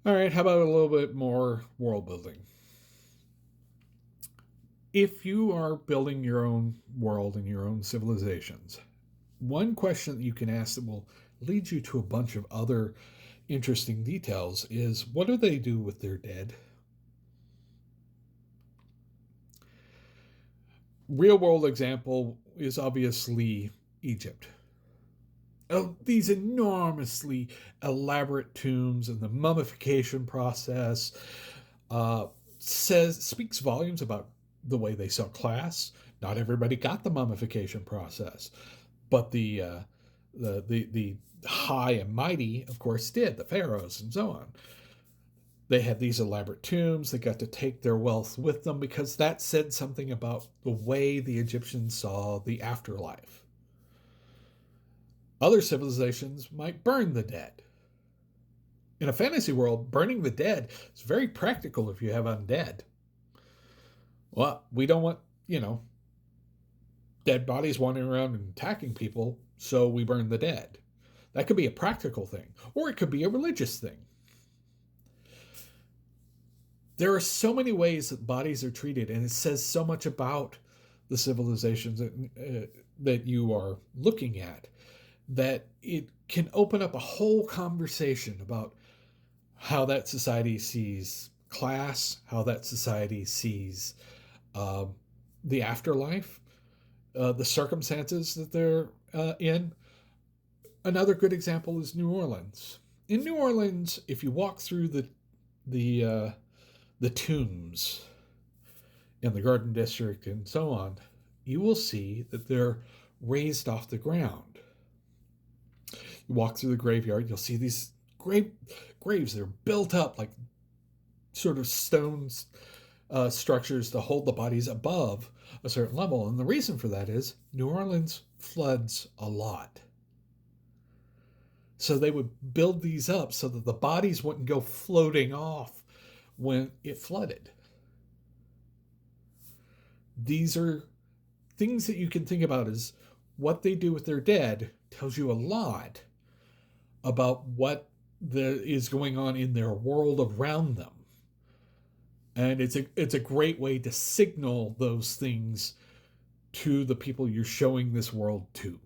All right, how about a little bit more world building? If you are building your own world and your own civilizations, one question that you can ask that will lead you to a bunch of other interesting details is what do they do with their dead? Real world example is obviously Egypt. Oh, these enormously elaborate tombs and the mummification process uh, speaks volumes about the way they saw class. Not everybody got the mummification process, but the high and mighty, of course, did. The pharaohs and so on. They had these elaborate tombs. They got to take their wealth with them because that said something about the way the Egyptians saw the afterlife. Other civilizations might burn the dead. In a fantasy world, burning the dead is very practical if you have undead. Well, we don't want, you know, dead bodies wandering around and attacking people, so we burn the dead. That could be a practical thing, or it could be a religious thing. There are so many ways that bodies are treated, and it says so much about the civilizations that you are looking at that it can open up a whole conversation about how that society sees class, how that society sees uh, the afterlife, the circumstances that they're in. Another good example is New Orleans. In New Orleans, if you walk through the uh, the tombs in the Garden District and so on, you will see that they're raised off the ground. You walk through the graveyard, you'll see these graves that are built up like sort of stones structures to hold the bodies above a certain level. And the reason for that is New Orleans floods a lot. So they would build these up so that the bodies wouldn't go floating off when it flooded. These are things that you can think about as what they do with their dead tells you a lot about is going on in their world around them. And it's a great way to signal those things to the people you're showing this world to.